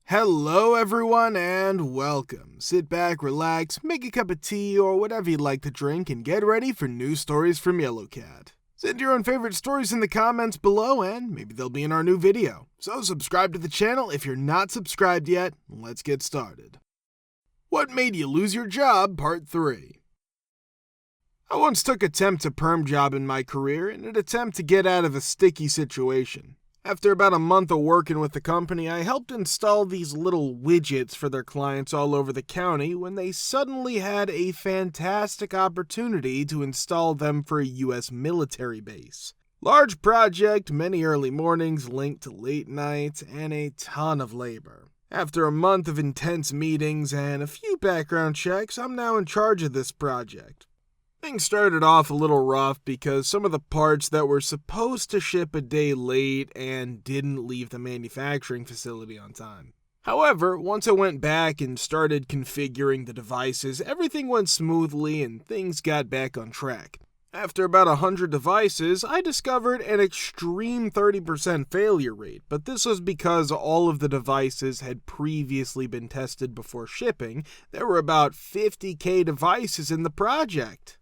Hello everyone and welcome. Sit back, relax, make a cup of tea or whatever you'd like to drink and get ready for news stories from Yellowcat. Send your own favorite stories in the comments below and maybe they'll be in our new video. So subscribe to the channel if you're not subscribed yet. Let's get started. What made you lose your job? Part 3. I once took a temp to perm job in my career in an attempt to get out of a sticky situation. After about a month of working with the company, I helped install these little widgets for their clients all over the county when they suddenly had a fantastic opportunity to install them for a U.S. military base. Large project, many early mornings linked to late nights, and a ton of labor. After a month of intense meetings and a few background checks, I'm now in charge of this project. Things started off a little rough because some of the parts that were supposed to ship a day late and didn't leave the manufacturing facility on time. However, once I went back and started configuring the devices, everything went smoothly and things got back on track. After about 100 devices, I discovered an extreme 30% failure rate, but this was because all of the devices had previously been tested before shipping. There were about 50,000 devices in the project.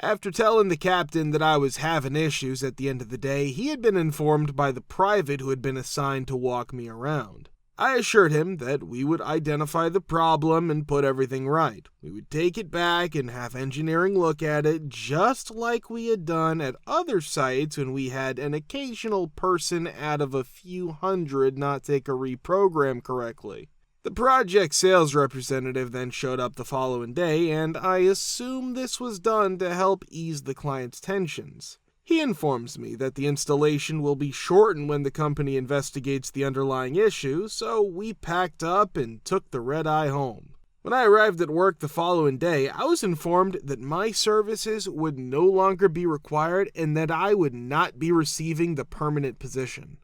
After telling the captain that I was having issues at the end of the day, he had been informed by the private who had been assigned to walk me around. I assured him that we would identify the problem and put everything right. We would take it back and have engineering look at it just like we had done at other sites when we had an occasional person out of a few hundred not take a reprogram correctly. The project sales representative then showed up the following day, and I assume this was done to help ease the client's tensions. He informs me that the installation will be shortened when the company investigates the underlying issue, so we packed up and took the red-eye home. When I arrived at work the following day, I was informed that my services would no longer be required and that I would not be receiving the permanent position.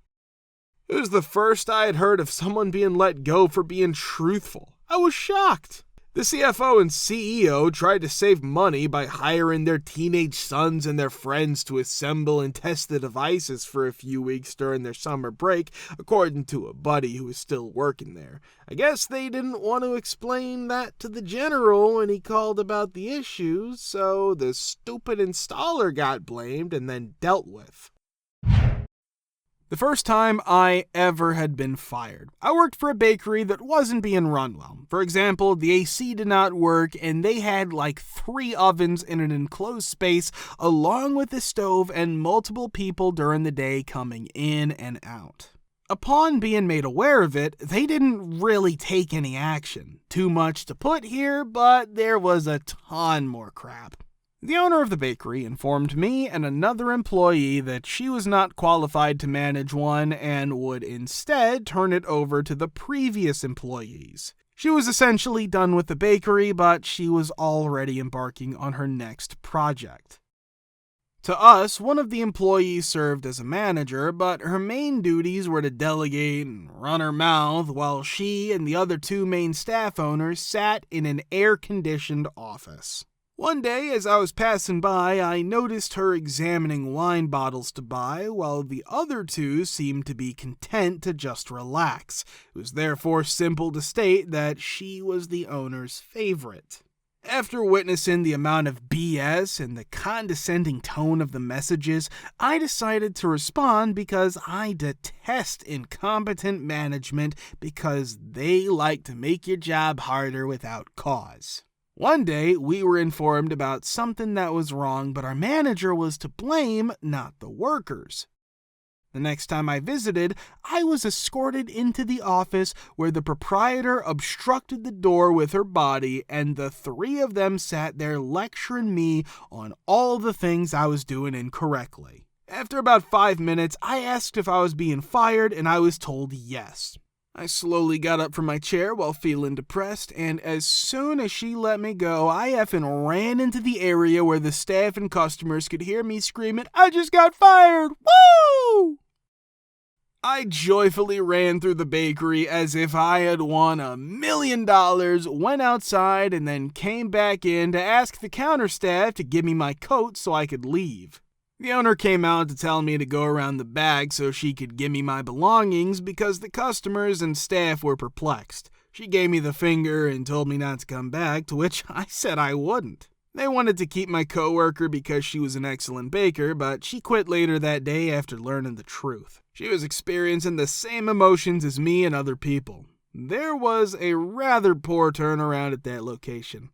It was the first I had heard of someone being let go for being truthful. I was shocked. The CFO and CEO tried to save money by hiring their teenage sons and their friends to assemble and test the devices for a few weeks during their summer break, according to a buddy who was still working there. I guess they didn't want to explain that to the general when he called about the issues, so the stupid installer got blamed and then dealt with. The first time I ever had been fired. I worked for a bakery that wasn't being run well. For example, the AC did not work and they had like 3 ovens in an enclosed space along with a stove and multiple people during the day coming in and out. Upon being made aware of it, they didn't really take any action. Too much to put here, but there was a ton more crap. The owner of the bakery informed me and another employee that she was not qualified to manage one and would instead turn it over to the previous employees. She was essentially done with the bakery, but she was already embarking on her next project. To us, one of the employees served as a manager, but her main duties were to delegate and run her mouth while she and the other 2 main staff owners sat in an air-conditioned office. One day, as I was passing by, I noticed her examining wine bottles to buy, while the other 2 seemed to be content to just relax. It was therefore simple to state that she was the owner's favorite. After witnessing the amount of BS and the condescending tone of the messages, I decided to respond because I detest incompetent management because they like to make your job harder without cause. One day, we were informed about something that was wrong, but our manager was to blame, not the workers. The next time I visited, I was escorted into the office where the proprietor obstructed the door with her body, and the 3 of them sat there lecturing me on all the things I was doing incorrectly. After about 5 minutes, I asked if I was being fired, and I was told yes. I slowly got up from my chair while feeling depressed, and as soon as she let me go, I effing ran into the area where the staff and customers could hear me screaming, "I just got fired! Woo!" I joyfully ran through the bakery as if I had won $1 million, went outside, and then came back in to ask the counter staff to give me my coat so I could leave. The owner came out to tell me to go around the back so she could give me my belongings because the customers and staff were perplexed. She gave me the finger and told me not to come back, to which I said I wouldn't. They wanted to keep my coworker because she was an excellent baker, but she quit later that day after learning the truth. She was experiencing the same emotions as me and other people. There was a rather poor turnaround at that location.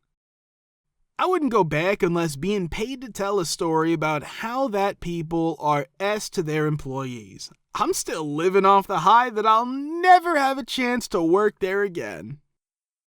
I wouldn't go back unless being paid to tell a story about how that people are S to their employees. I'm still living off the high that I'll never have a chance to work there again.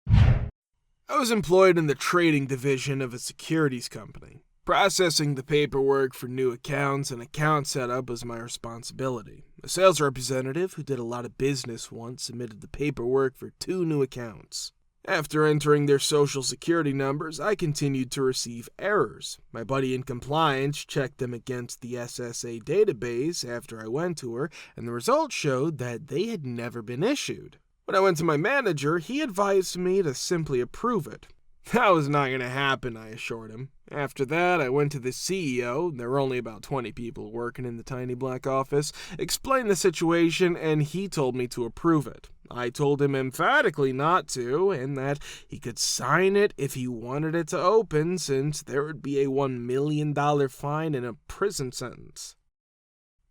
I was employed in the trading division of a securities company. Processing the paperwork for new accounts and account setup was my responsibility. A sales representative who did a lot of business once submitted the paperwork for 2 new accounts. After entering their social security numbers, I continued to receive errors. My buddy in compliance checked them against the SSA database after I went to her, and the results showed that they had never been issued. When I went to my manager, he advised me to simply approve it. That was not going to happen, I assured him. After that, I went to the CEO, there were only about 20 people working in the tiny black office, explained the situation, and he told me to approve it. I told him emphatically not to, and that he could sign it if he wanted it to open, since there would be a $1 million fine and a prison sentence.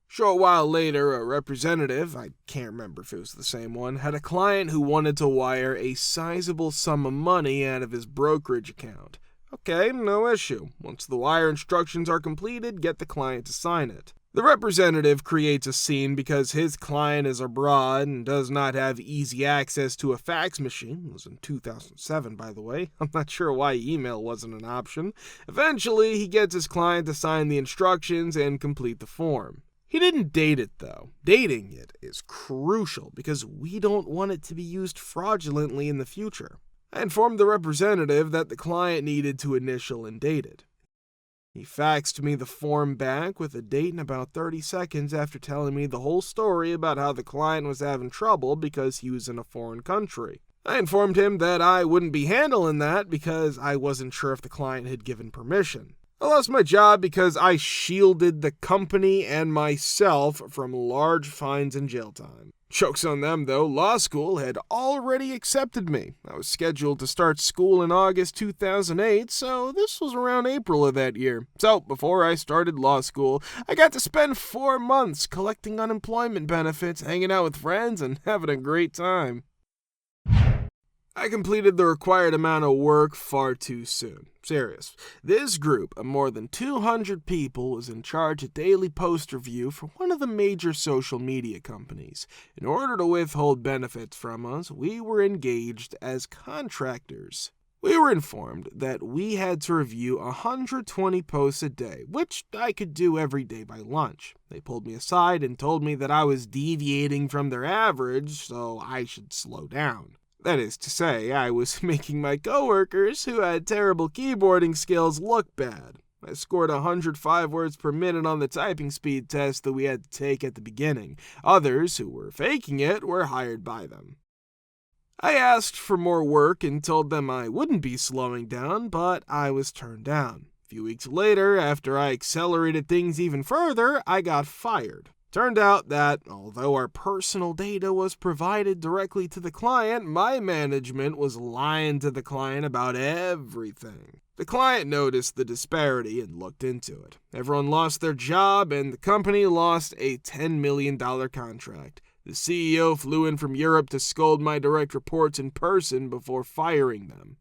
Short while later, a representative, I can't remember if it was the same one, had a client who wanted to wire a sizable sum of money out of his brokerage account. Okay, no issue. Once the wire instructions are completed, get the client to sign it. The representative creates a scene because his client is abroad and does not have easy access to a fax machine. It was in 2007, by the way. I'm not sure why email wasn't an option. Eventually, he gets his client to sign the instructions and complete the form. He didn't date it, though. Dating it is crucial because we don't want it to be used fraudulently in the future. I informed the representative that the client needed to initial and date it. He faxed me the form back with a date in about 30 seconds after telling me the whole story about how the client was having trouble because he was in a foreign country. I informed him that I wouldn't be handling that because I wasn't sure if the client had given permission. I lost my job because I shielded the company and myself from large fines and jail time. Joke's on them, though. Law school had already accepted me. I was scheduled to start school in August 2008, so this was around April of that year. So, before I started law school, I got to spend 4 months collecting unemployment benefits, hanging out with friends, and having a great time. I completed the required amount of work far too soon. Serious. This group of more than 200 people was in charge of daily post review for one of the major social media companies. In order to withhold benefits from us, we were engaged as contractors. We were informed that we had to review 120 posts a day, which I could do every day by lunch. They pulled me aside and told me that I was deviating from their average, so I should slow down. That is to say, I was making my coworkers, who had terrible keyboarding skills, look bad. I scored 105 words per minute on the typing speed test that we had to take at the beginning. Others, who were faking it, were hired by them. I asked for more work and told them I wouldn't be slowing down, but I was turned down. A few weeks later, after I accelerated things even further, I got fired. Turned out that, although our personal data was provided directly to the client, my management was lying to the client about everything. The client noticed the disparity and looked into it. Everyone lost their job, and the company lost a $10 million contract. The CEO flew in from Europe to scold my direct reports in person before firing them.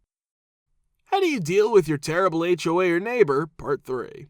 How do you deal with your terrible HOA or neighbor? Part 3.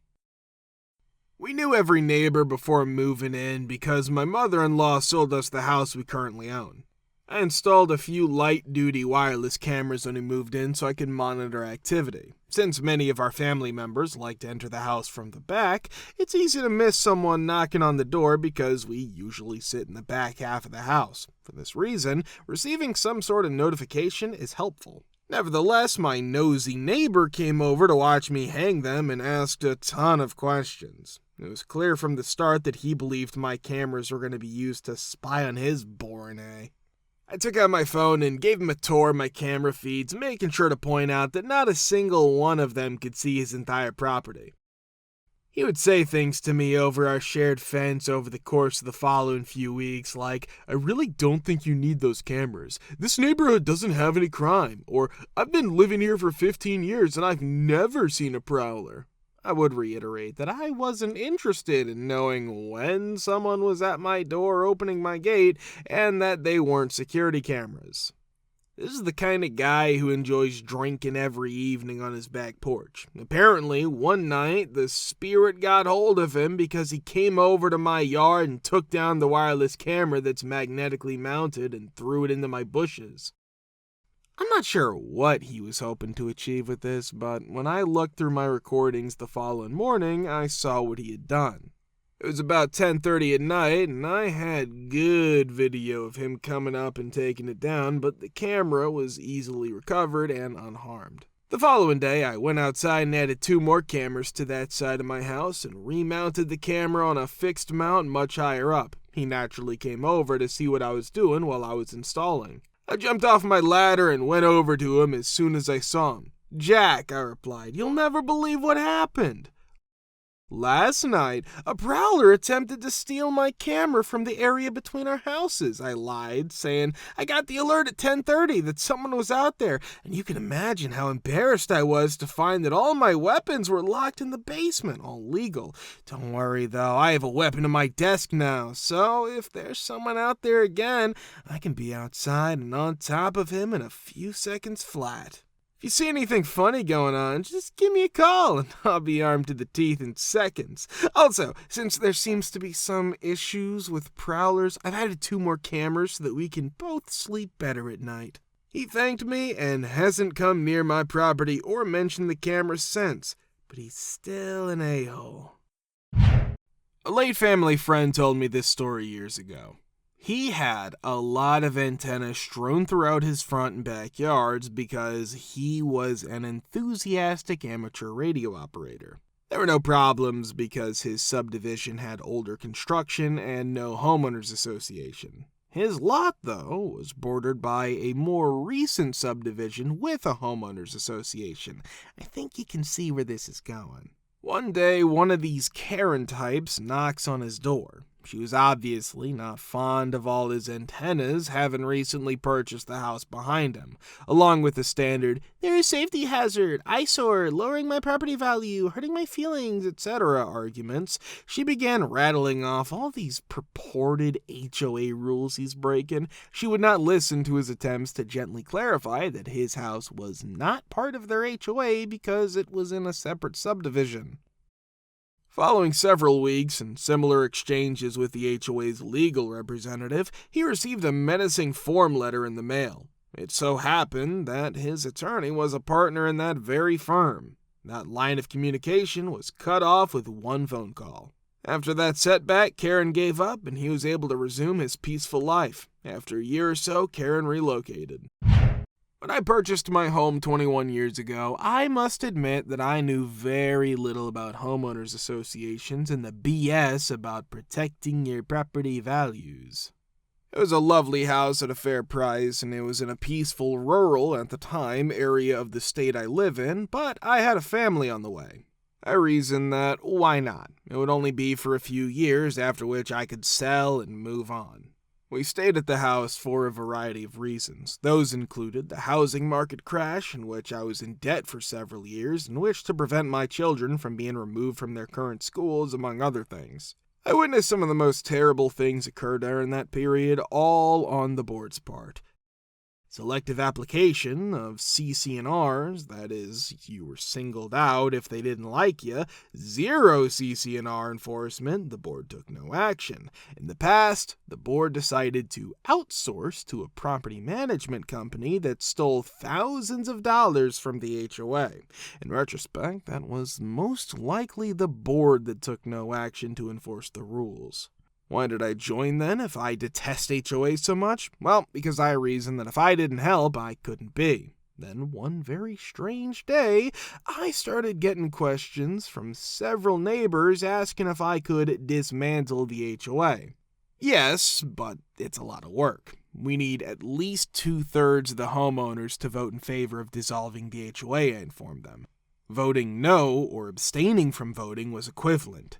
We knew every neighbor before moving in because my mother-in-law sold us the house we currently own. I installed a few light-duty wireless cameras when we moved in so I could monitor activity. Since many of our family members like to enter the house from the back, it's easy to miss someone knocking on the door because we usually sit in the back half of the house. For this reason, receiving some sort of notification is helpful. Nevertheless, my nosy neighbor came over to watch me hang them and asked a ton of questions. It was clear from the start that he believed my cameras were going to be used to spy on his boring A. I took out my phone and gave him a tour of my camera feeds, making sure to point out that not a single one of them could see his entire property. He would say things to me over our shared fence over the course of the following few weeks, like, "I really don't think you need those cameras. This neighborhood doesn't have any crime," or "I've been living here for 15 years and I've never seen a prowler." I would reiterate that I wasn't interested in knowing when someone was at my door opening my gate and that they weren't security cameras. This is the kind of guy who enjoys drinking every evening on his back porch. Apparently, one night, the spirit got hold of him because he came over to my yard and took down the wireless camera that's magnetically mounted and threw it into my bushes. I'm not sure what he was hoping to achieve with this, but when I looked through my recordings the following morning, I saw what he had done. It was about 10:30 at night, and I had good video of him coming up and taking it down, but the camera was easily recovered and unharmed. The following day, I went outside and added 2 more cameras to that side of my house and remounted the camera on a fixed mount much higher up. He naturally came over to see what I was doing while I was installing. I jumped off my ladder and went over to him as soon as I saw him. "Jack," I replied, "you'll never believe what happened. Last night, a prowler attempted to steal my camera from the area between our houses," I lied, saying I got the alert at 10:30 that someone was out there, and you can imagine how embarrassed I was to find that all my weapons were locked in the basement, all legal. Don't worry, though, I have a weapon in my desk now, so if there's someone out there again, I can be outside and on top of him in a few seconds flat. If you see anything funny going on, just give me a call and I'll be armed to the teeth in seconds. Also, since there seems to be some issues with prowlers, I've added 2 more cameras so that we can both sleep better at night. He thanked me and hasn't come near my property or mentioned the camera since, but he's still an a-hole. A late family friend told me this story years ago. He had a lot of antennas strewn throughout his front and backyards because he was an enthusiastic amateur radio operator. There were no problems because his subdivision had older construction and no homeowners association. His lot, though, was bordered by a more recent subdivision with a homeowners association. I think you can see where this is going. One day, one of these Karen types knocks on his door. She was obviously not fond of all his antennas, having recently purchased the house behind him, along with the standard, "They're a safety hazard, eyesore, lowering my property value, hurting my feelings, etc." arguments. She began rattling off all these purported HOA rules he's breaking. She would not listen to his attempts to gently clarify that his house was not part of their HOA because it was in a separate subdivision. Following several weeks and similar exchanges with the HOA's legal representative, he received a menacing form letter in the mail. It so happened that his attorney was a partner in that very firm. That line of communication was cut off with 1 phone call. After that setback, Karen gave up and he was able to resume his peaceful life. After a year or so, Karen relocated. When I purchased my home 21 years ago, I must admit that I knew very little about homeowners associations and the BS about protecting your property values. It was a lovely house at a fair price, and it was in a peaceful, rural, at the time, area of the state I live in, but I had a family on the way. I reasoned that, why not? It would only be for a few years, after which I could sell and move on. We stayed at the house for a variety of reasons. Those included the housing market crash, in which I was in debt for several years, and wished to prevent my children from being removed from their current schools, among other things. I witnessed some of the most terrible things occur during that period, all on the board's part. Selective application of CC&Rs, that is, you were singled out if they didn't like you. Zero CC&R enforcement, the board took no action. In the past, the board decided to outsource to a property management company that stole thousands of dollars from the HOA. In retrospect, that was most likely the board that took no action to enforce the rules. Why did I join then if I detest HOA so much? Well, because I reasoned that if I didn't help, I couldn't be. Then one very strange day, I started getting questions from several neighbors asking if I could dismantle the HOA. Yes, but it's a lot of work. We need at least 2/3 of the homeowners to vote in favor of dissolving the HOA, I informed them. Voting no or abstaining from voting was equivalent.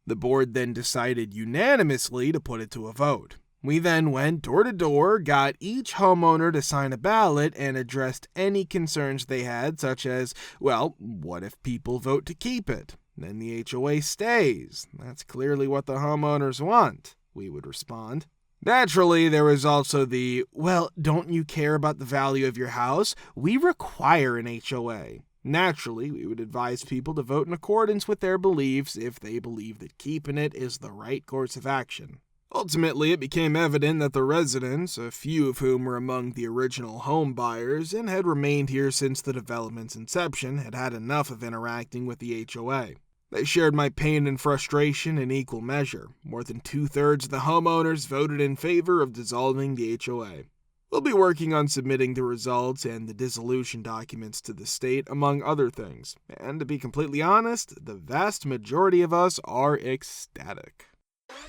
The board then decided unanimously to put it to a vote. We then went door to door, got each homeowner to sign a ballot, and addressed any concerns they had, such as, well, what if people vote to keep it? Then the HOA stays. That's clearly what the homeowners want, we would respond. Naturally, there was also the, well, don't you care about the value of your house? We require an HOA. Naturally, we would advise people to vote in accordance with their beliefs if they believe that keeping it is the right course of action. Ultimately, it became evident that the residents, a few of whom were among the original home buyers and had remained here since the development's inception, had had enough of interacting with the HOA. They shared my pain and frustration in equal measure. More than 2/3 of the homeowners voted in favor of dissolving the HOA. We'll be working on submitting the results and the dissolution documents to the state, among other things. And to be completely honest, the vast majority of us are ecstatic.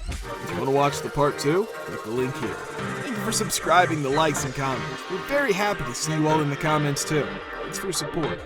If you want to watch the part 2, click the link here. Thank you for subscribing, the likes, and comments. We're very happy to see you all in the comments too. Thanks for your support.